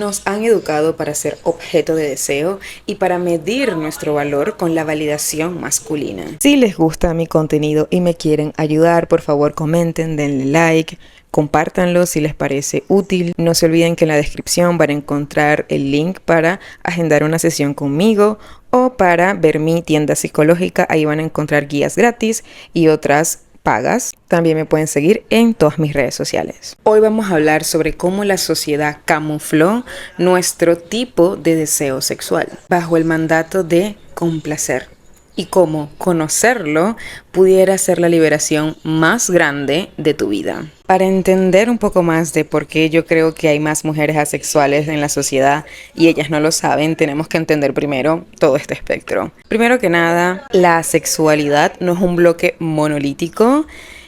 Nos han educado para ser objeto de deseo y para medir nuestro valor con la validación masculina. Si les gusta mi contenido y me quieren ayudar, por favor comenten, denle like, compártanlo si les parece útil. No se olviden que en la descripción van a encontrar el link para agendar una sesión conmigo o para ver mi tienda psicológica. Ahí van a encontrar guías gratis y otras pagas. También me pueden seguir en todas mis redes sociales. Hoy vamos a hablar sobre cómo la sociedad camufló nuestro tipo de deseo sexual bajo el mandato de complacer y cómo conocerlo pudiera ser la liberación más grande de tu vida. Para entender un poco más de por qué yo creo que hay más mujeres asexuales en la sociedad y ellas no lo saben, tenemos que entender primero todo este espectro. Primero que nada, la sexualidad no es un bloque monolítico,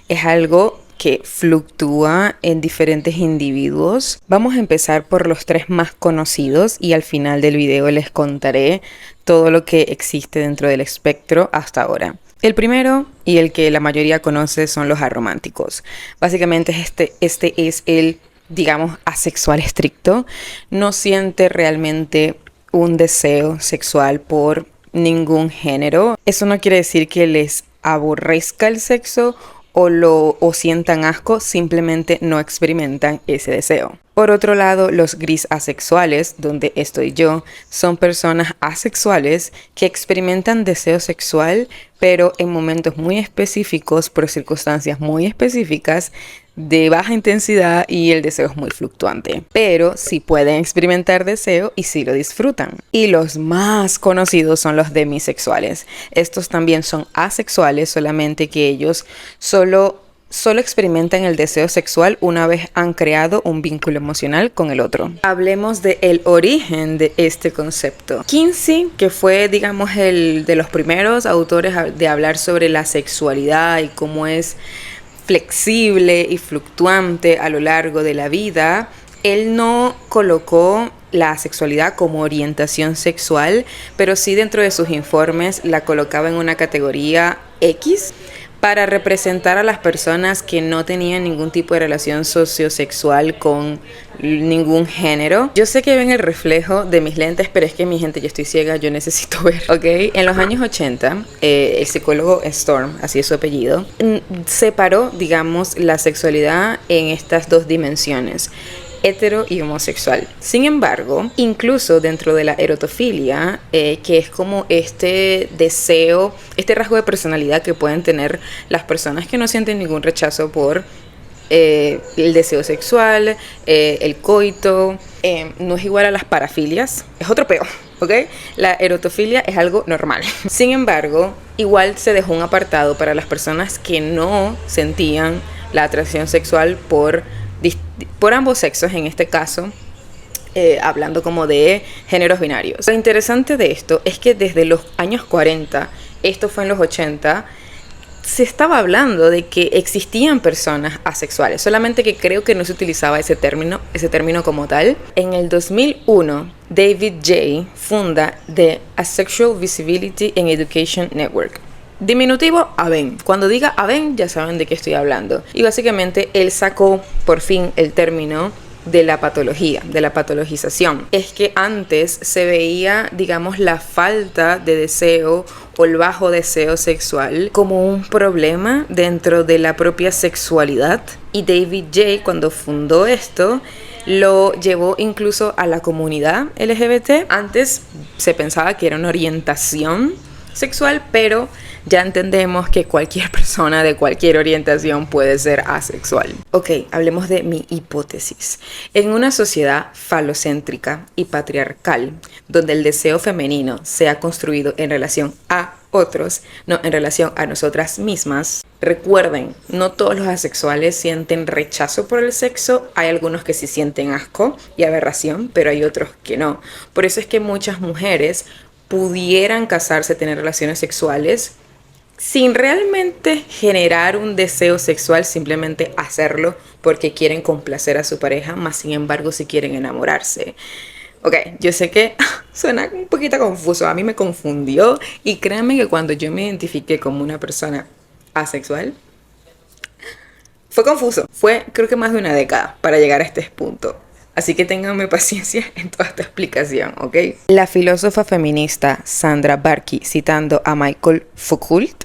es algo que fluctúa en diferentes individuos. Vamos a empezar por los 3 más conocidos y al final del video les contaré todo lo que existe dentro del espectro hasta ahora. El primero y el que la mayoría conoce son los arománticos. Básicamente este es el, digamos, asexual estricto. No siente realmente un deseo sexual por ningún género. Eso no quiere decir que les aborrezca el sexo o sientan asco, simplemente no experimentan ese deseo. Por otro lado, los gris asexuales, donde estoy yo, son personas asexuales que experimentan deseo sexual, pero en momentos muy específicos, por circunstancias muy específicas, de baja intensidad y el deseo es muy fluctuante. Pero sí pueden experimentar deseo y sí lo disfrutan. Y los más conocidos son los demisexuales. Estos también son asexuales, solamente que ellos solo experimentan el deseo sexual una vez han creado un vínculo emocional con el otro. Hablemos del origen de este concepto. Kinsey, que fue, digamos, el de los primeros autores de hablar sobre la sexualidad y cómo es flexible y fluctuante a lo largo de la vida, él no colocó la sexualidad como orientación sexual, pero sí dentro de sus informes la colocaba en una categoría X para representar a las personas que no tenían ningún tipo de relación sociosexual con ningún género. Yo sé que ven el reflejo de mis lentes, pero es que mi gente, yo estoy ciega, yo necesito ver, ¿ok? En los años 80, el psicólogo Storm, así es su apellido, separó, digamos, la sexualidad en estas 2 dimensiones: hetero y homosexual. Sin embargo, incluso dentro de la erotofilia, que es como este deseo, este rasgo de personalidad que pueden tener las personas que no sienten ningún rechazo por el deseo sexual, el coito, no es igual a las parafilias, es otro peo, ¿ok? La erotofilia es algo normal. Sin embargo, igual se dejó un apartado para las personas que no sentían la atracción sexual por ambos sexos, en este caso, hablando como de géneros binarios. Lo interesante de esto es que desde los años 40, esto fue en los 80, se estaba hablando de que existían personas asexuales, solamente que creo que no se utilizaba ese término como tal. En el 2001, David J. funda The Asexual Visibility and Education Network. Diminutivo, AVEN. Cuando diga AVEN ya saben de qué estoy hablando. Y básicamente él sacó por fin el término de la patología, de la patologización. Es que antes se veía, digamos, la falta de deseo o el bajo deseo sexual como un problema dentro de la propia sexualidad. Y David J., cuando fundó esto, lo llevó incluso a la comunidad LGBT. Antes se pensaba que era una orientación sexual, pero ya entendemos que cualquier persona de cualquier orientación puede ser asexual. Ok, hablemos de mi hipótesis. En una sociedad falocéntrica y patriarcal, donde el deseo femenino se ha construido en relación a otros, no en relación a nosotras mismas. Recuerden, no todos los asexuales sienten rechazo por el sexo. Hay algunos que sí sienten asco y aberración, pero hay otros que no. Por eso es que muchas mujeres pudieran casarse, tener relaciones sexuales sin realmente generar un deseo sexual, simplemente hacerlo porque quieren complacer a su pareja, más sin embargo si quieren enamorarse. Ok, yo sé que suena un poquito confuso, a mí me confundió, y créanme que cuando yo me identifiqué como una persona asexual, fue confuso. Fue creo que más de una década para llegar a este punto. Así que ténganme paciencia en toda esta explicación, ¿ok? La filósofa feminista Sandra Barkey, citando a Michael Foucault,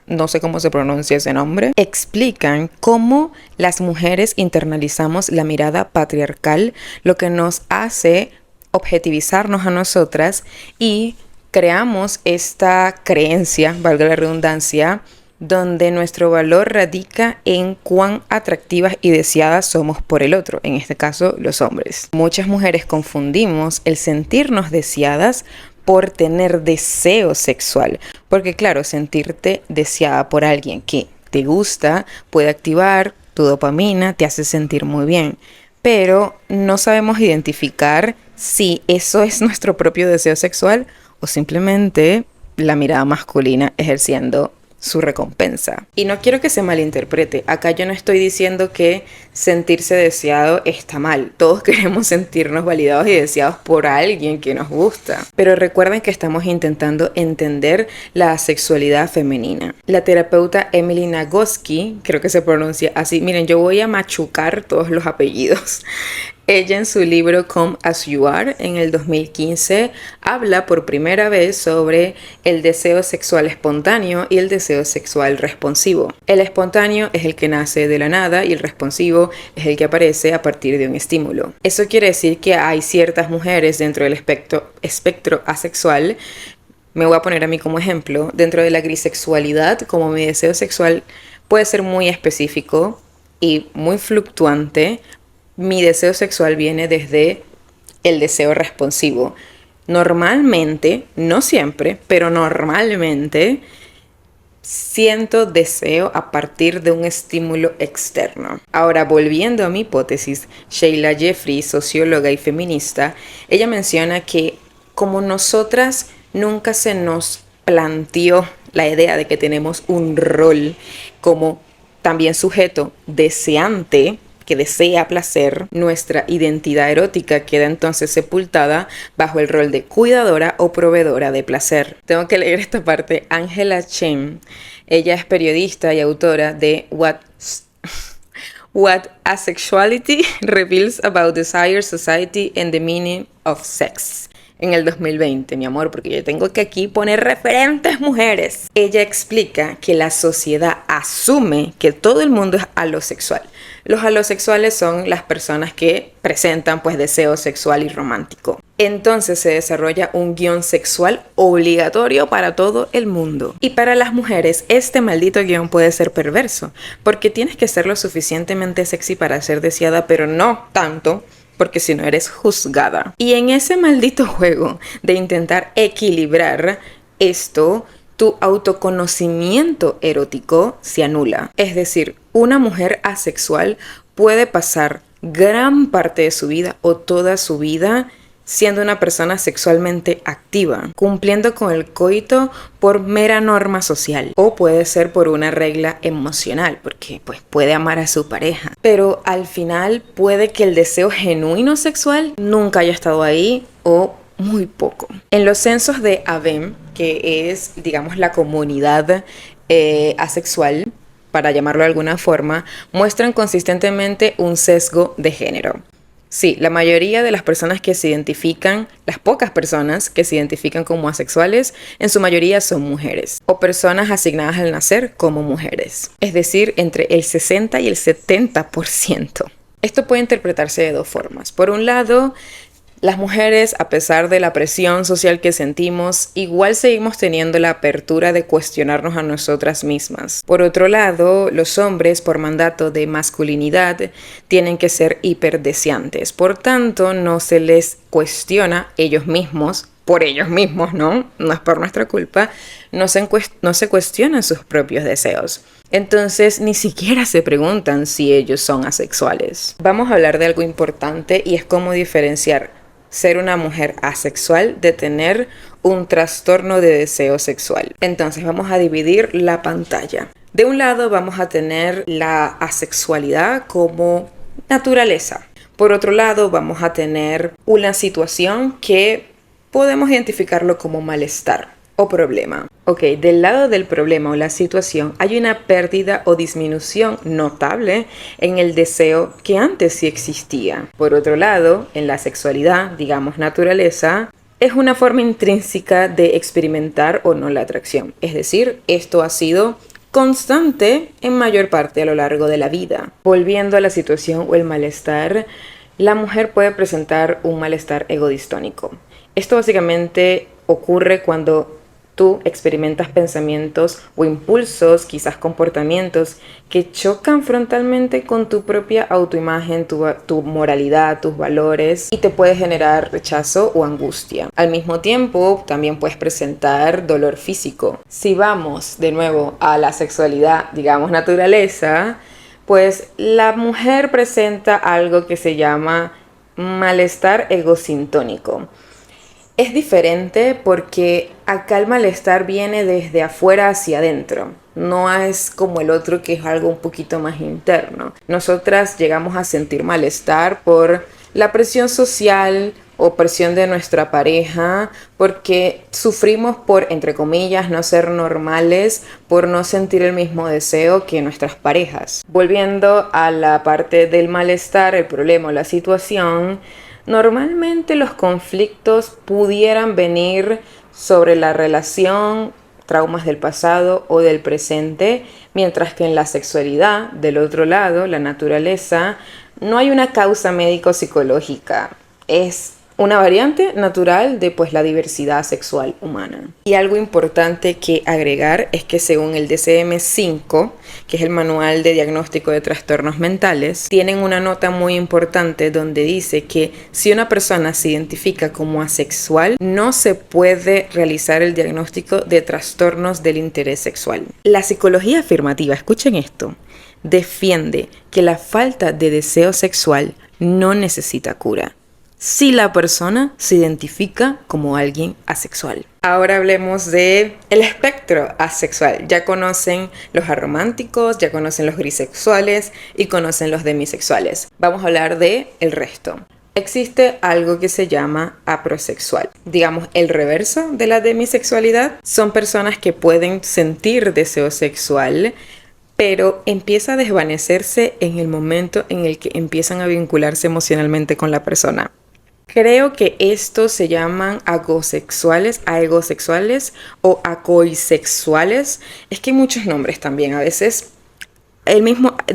no sé cómo se pronuncia ese nombre, explican cómo las mujeres internalizamos la mirada patriarcal, lo que nos hace objetivizarnos a nosotras y creamos esta creencia, valga la redundancia, donde nuestro valor radica en cuán atractivas y deseadas somos por el otro, en este caso los hombres. Muchas mujeres confundimos el sentirnos deseadas por tener deseo sexual, porque claro, sentirte deseada por alguien que te gusta puede activar tu dopamina, te hace sentir muy bien, pero no sabemos identificar si eso es nuestro propio deseo sexual o simplemente la mirada masculina ejerciendo su recompensa. Y no quiero que se malinterprete, acá yo no estoy diciendo que sentirse deseado está mal. Todos queremos sentirnos validados y deseados por alguien que nos gusta. Pero recuerden que estamos intentando entender la sexualidad femenina. La terapeuta Emily Nagoski, creo que se pronuncia así, miren, yo voy a machucar todos los apellidos. Ella en su libro Come As You Are, en el 2015, habla por primera vez sobre el deseo sexual espontáneo y el deseo sexual responsivo. El espontáneo es el que nace de la nada y el responsivo es el que aparece a partir de un estímulo. Eso quiere decir que hay ciertas mujeres dentro del espectro asexual. Me voy a poner a mí como ejemplo. Dentro de la grisexualidad, como mi deseo sexual puede ser muy específico y muy fluctuante, mi deseo sexual viene desde el deseo responsivo. Normalmente, no siempre, pero normalmente siento deseo a partir de un estímulo externo. Ahora, volviendo a mi hipótesis, Sheila Jeffrey, socióloga y feminista, ella menciona que como nosotras nunca se nos planteó la idea de que tenemos un rol como también sujeto deseante, que desea placer, nuestra identidad erótica queda entonces sepultada bajo el rol de cuidadora o proveedora de placer. Tengo que leer esta parte. Angela Chen, ella es periodista y autora de What Asexuality Reveals About Desire, Society and the Meaning of Sex, en el 2020, mi amor, porque yo tengo que aquí poner referentes mujeres. Ella explica que la sociedad asume que todo el mundo es alosexual. Los alosexuales son las personas que presentan pues deseo sexual y romántico. Entonces se desarrolla un guión sexual obligatorio para todo el mundo. Y para las mujeres este maldito guión puede ser perverso, porque tienes que ser lo suficientemente sexy para ser deseada, pero no tanto, porque si no eres juzgada. Y en ese maldito juego de intentar equilibrar esto, tu autoconocimiento erótico se anula. Es decir, una mujer asexual puede pasar gran parte de su vida o toda su vida siendo una persona sexualmente activa, cumpliendo con el coito por mera norma social, o puede ser por una regla emocional, porque pues puede amar a su pareja, pero al final puede que el deseo genuino sexual nunca haya estado ahí o muy poco. En los censos de AVEM, que es digamos la comunidad asexual, para llamarlo de alguna forma, muestran consistentemente un sesgo de género. Sí, la mayoría de las personas que se identifican, las pocas personas que se identifican como asexuales, en su mayoría son mujeres o personas asignadas al nacer como mujeres. Es decir, entre el 60 y el 70%. Esto puede interpretarse de dos formas. Por un lado, las mujeres, a pesar de la presión social que sentimos, igual seguimos teniendo la apertura de cuestionarnos a nosotras mismas. Por otro lado, los hombres, por mandato de masculinidad, tienen que ser hiperdeseantes. Por tanto, no se les cuestiona ellos mismos, por ellos mismos, ¿no? No es por nuestra culpa, no se cuestionan sus propios deseos. Entonces, ni siquiera se preguntan si ellos son asexuales. Vamos a hablar de algo importante y es cómo diferenciar ser una mujer asexual de tener un trastorno de deseo sexual. Entonces vamos a dividir la pantalla. De un lado vamos a tener la asexualidad como naturaleza. Por otro lado vamos a tener una situación que podemos identificarlo como malestar. o problema. Ok, del lado del problema o la situación hay una pérdida o disminución notable en el deseo que antes sí existía. Por otro lado, en la sexualidad, digamos naturaleza, es una forma intrínseca de experimentar o no la atracción. Es decir, esto ha sido constante en mayor parte a lo largo de la vida. Volviendo a la situación o el malestar, la mujer puede presentar un malestar egodistónico. Esto básicamente ocurre cuando tú experimentas pensamientos o impulsos, quizás comportamientos, que chocan frontalmente con tu propia autoimagen, tu moralidad, tus valores, y te puede generar rechazo o angustia. Al mismo tiempo, también puedes presentar dolor físico. Si vamos de nuevo a la sexualidad, digamos naturaleza, pues la mujer presenta algo que se llama malestar egosintónico. Es diferente porque acá el malestar viene desde afuera hacia adentro. No es como el otro que es algo un poquito más interno. Nosotras llegamos a sentir malestar por la presión social o presión de nuestra pareja, porque sufrimos por, entre comillas, no ser normales, por no sentir el mismo deseo que nuestras parejas. Volviendo a la parte del malestar, el problema o la situación, normalmente los conflictos pudieran venir sobre la relación, traumas del pasado o del presente, mientras que en la sexualidad, del otro lado, la naturaleza, no hay una causa médico-psicológica. Es una variante natural de pues la diversidad sexual humana. Y algo importante que agregar es que según el DSM-5, que es el Manual de Diagnóstico de Trastornos Mentales, tienen una nota muy importante donde dice que si una persona se identifica como asexual, no se puede realizar el diagnóstico de trastornos del interés sexual. La psicología afirmativa, escuchen esto, defiende que la falta de deseo sexual no necesita cura si la persona se identifica como alguien asexual. Ahora hablemos de el espectro asexual. Ya conocen los arománticos, ya conocen los grisexuales y conocen los demisexuales. Vamos a hablar de el resto. Existe algo que se llama aprosexual. Digamos, el reverso de la demisexualidad son personas que pueden sentir deseo sexual, pero empieza a desvanecerse en el momento en el que empiezan a vincularse emocionalmente con la persona. Creo que estos se llaman agosexuales, aegosexuales o acoisexuales. Es que hay muchos nombres también. A veces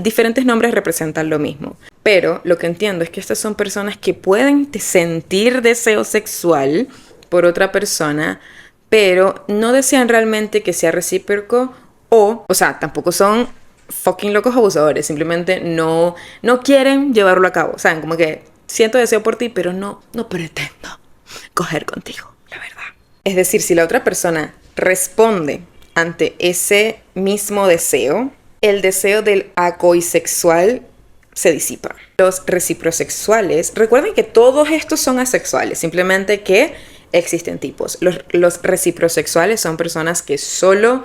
diferentes nombres representan lo mismo. Pero lo que entiendo es que estas son personas que pueden sentir deseo sexual por otra persona, pero no desean realmente que sea recíproco o sea, tampoco son fucking locos abusadores. Simplemente no quieren llevarlo a cabo. Saben, como que siento deseo por ti, pero no pretendo coger contigo, la verdad. Es decir, si la otra persona responde ante ese mismo deseo, el deseo del acoisexual se disipa. Los reciprosexuales, recuerden que todos estos son asexuales, simplemente que existen tipos. Los reciprosexuales son personas que solo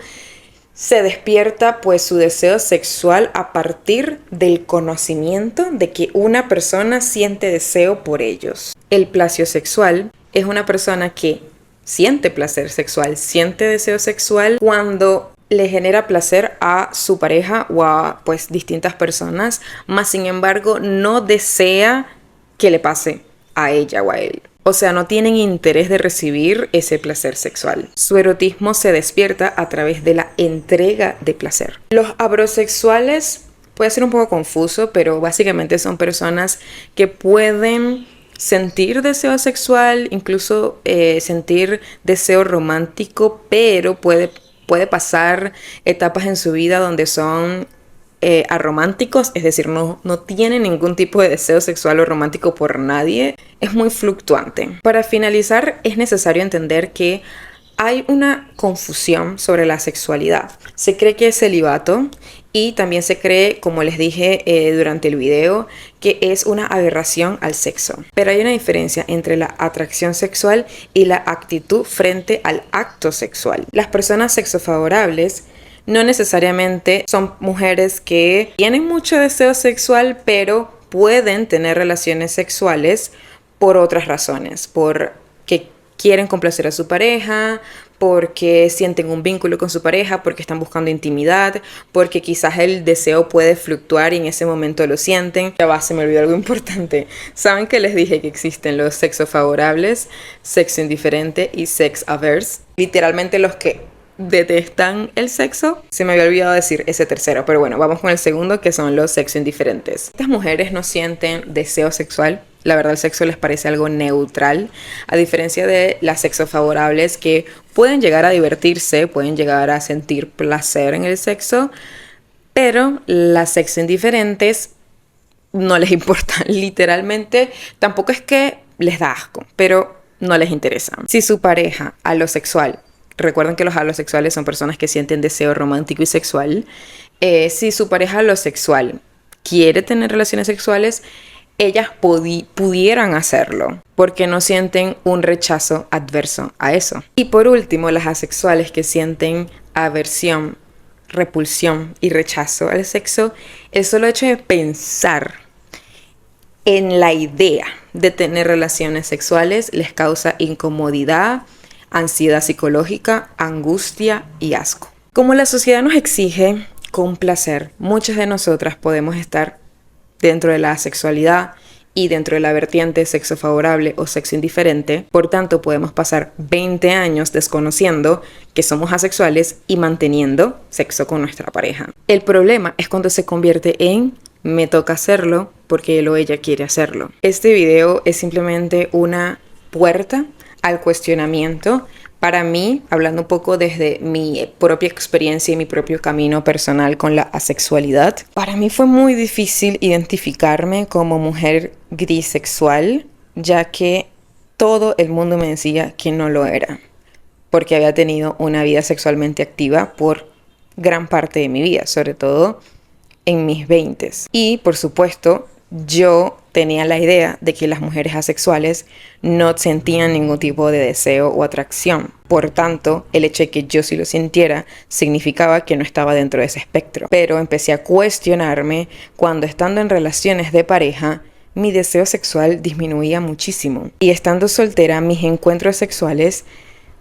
se despierta pues su deseo sexual a partir del conocimiento de que una persona siente deseo por ellos. El plasiosexual es una persona que siente placer sexual, siente deseo sexual cuando le genera placer a su pareja o a pues distintas personas, mas sin embargo no desea que le pase a ella o a él. O sea, no tienen interés de recibir ese placer sexual. Su erotismo se despierta a través de la entrega de placer. Los abrosexuales puede ser un poco confuso, pero básicamente son personas que pueden sentir deseo sexual, incluso sentir deseo romántico, pero puede pasar etapas en su vida donde son arománticos, es decir, no tienen ningún tipo de deseo sexual o romántico por nadie. Es muy fluctuante. Para finalizar, es necesario entender que hay una confusión sobre la sexualidad. Se cree que es celibato y también se cree, como les dije durante el video, que es una aberración al sexo. Pero hay una diferencia entre la atracción sexual y la actitud frente al acto sexual. Las personas sexofavorables no necesariamente son mujeres que tienen mucho deseo sexual, pero pueden tener relaciones sexuales por otras razones, porque quieren complacer a su pareja, porque sienten un vínculo con su pareja, porque están buscando intimidad, porque quizás el deseo puede fluctuar y en ese momento lo sienten. Ya va, se me olvidó algo importante. ¿Saben que les dije que existen los sexo favorables, sexo indiferente y sex averse? Literalmente los que detestan el sexo. Se me había olvidado decir ese tercero, pero bueno, vamos con el segundo, que son los sexo indiferentes. Estas mujeres no sienten deseo sexual. La verdad, el sexo les parece algo neutral, a diferencia de las sexo favorables, que pueden llegar a divertirse, pueden llegar a sentir placer en el sexo, pero las sexo indiferentes no les importa. Literalmente, tampoco es que les da asco, pero no les interesa. Si su pareja alosexual, recuerden que los alosexuales son personas que sienten deseo romántico y sexual, si su pareja alosexual quiere tener relaciones sexuales, ellas pudieran hacerlo porque no sienten un rechazo adverso a eso. Y por último, las asexuales que sienten aversión, repulsión y rechazo al sexo, el solo hecho de pensar en la idea de tener relaciones sexuales les causa incomodidad, ansiedad psicológica, angustia y asco. Como la sociedad nos exige complacer, muchas de nosotras podemos estar dentro de la asexualidad y dentro de la vertiente sexo favorable o sexo indiferente. Por tanto, podemos pasar 20 años desconociendo que somos asexuales y manteniendo sexo con nuestra pareja. El problema es cuando se convierte en me toca hacerlo porque él o ella quiere hacerlo. Este video es simplemente una puerta al cuestionamiento. Para mí, hablando un poco desde mi propia experiencia y mi propio camino personal con la asexualidad, para mí fue muy difícil identificarme como mujer grisexual, ya que todo el mundo me decía que no lo era, porque había tenido una vida sexualmente activa por gran parte de mi vida, sobre todo en mis 20s. Y, por supuesto, yo tenía la idea de que las mujeres asexuales no sentían ningún tipo de deseo o atracción. Por tanto, el hecho de que yo sí lo sintiera significaba que no estaba dentro de ese espectro. Pero empecé a cuestionarme cuando, estando en relaciones de pareja, mi deseo sexual disminuía muchísimo. Y estando soltera, mis encuentros sexuales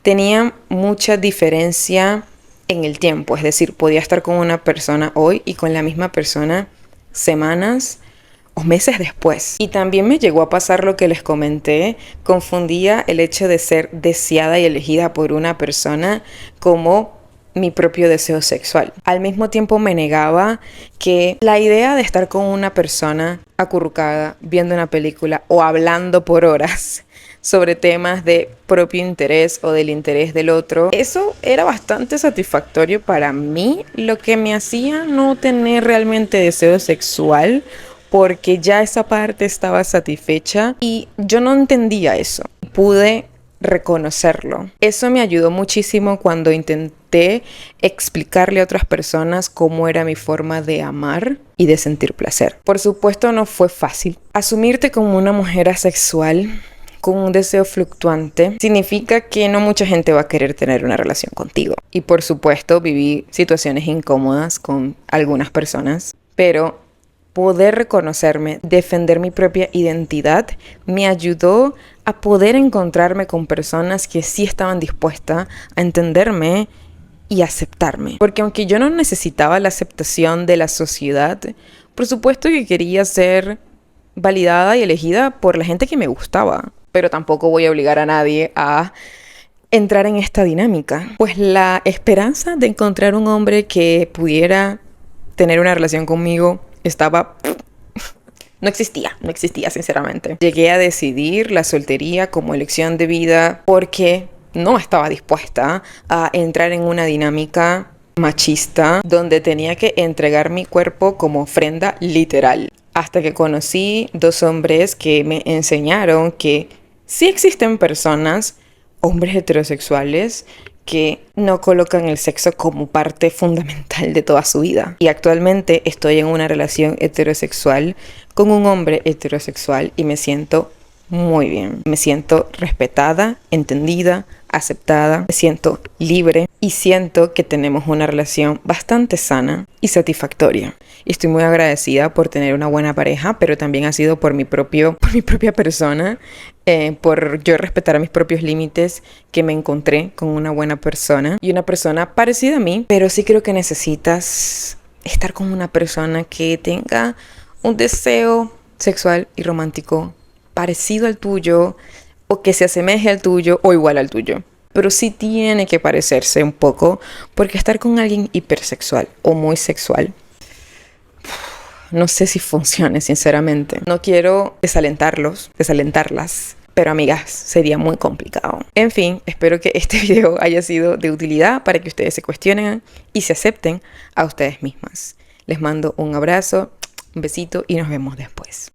tenían mucha diferencia en el tiempo. Es decir, podía estar con una persona hoy y con la misma persona semanas o meses después. Y también me llegó a pasar lo que les comenté, confundía el hecho de ser deseada y elegida por una persona como mi propio deseo sexual. Al mismo tiempo me negaba que la idea de estar con una persona acurrucada, viendo una película o hablando por horas sobre temas de propio interés o del interés del otro, eso era bastante satisfactorio para mí, lo que me hacía no tener realmente deseo sexual, porque ya esa parte estaba satisfecha y yo no entendía eso. Pude reconocerlo. Eso me ayudó muchísimo cuando intenté explicarle a otras personas cómo era mi forma de amar y de sentir placer. Por supuesto, no fue fácil. Asumirte como una mujer asexual con un deseo fluctuante significa que no mucha gente va a querer tener una relación contigo. Y por supuesto, viví situaciones incómodas con algunas personas, pero poder reconocerme, defender mi propia identidad, me ayudó a poder encontrarme con personas que sí estaban dispuestas a entenderme y aceptarme. Porque aunque yo no necesitaba la aceptación de la sociedad, por supuesto que quería ser validada y elegida por la gente que me gustaba. Pero tampoco voy a obligar a nadie a entrar en esta dinámica. Pues la esperanza de encontrar un hombre que pudiera tener una relación conmigo no existía sinceramente. Llegué a decidir la soltería como elección de vida porque no estaba dispuesta a entrar en una dinámica machista donde tenía que entregar mi cuerpo como ofrenda literal. Hasta que conocí 2 hombres que me enseñaron que sí existen personas, hombres heterosexuales, que no colocan el sexo como parte fundamental de toda su vida. Y actualmente estoy en una relación heterosexual con un hombre heterosexual y me siento muy bien. Me siento respetada, entendida, aceptada, me siento libre y siento que tenemos una relación bastante sana y satisfactoria. Y estoy muy agradecida por tener una buena pareja, pero también ha sido por mi propia persona, por yo respetar mis propios límites, que me encontré con una buena persona y una persona parecida a mí, pero sí creo que necesitas estar con una persona que tenga un deseo sexual y romántico parecido al tuyo, o que se asemeje al tuyo o igual al tuyo. Pero sí tiene que parecerse un poco, porque estar con alguien hipersexual o muy sexual, no sé si funcione, sinceramente. No quiero desalentarlas, pero amigas, sería muy complicado. En fin, espero que este video haya sido de utilidad para que ustedes se cuestionen y se acepten a ustedes mismas. Les mando un abrazo, un besito y nos vemos después.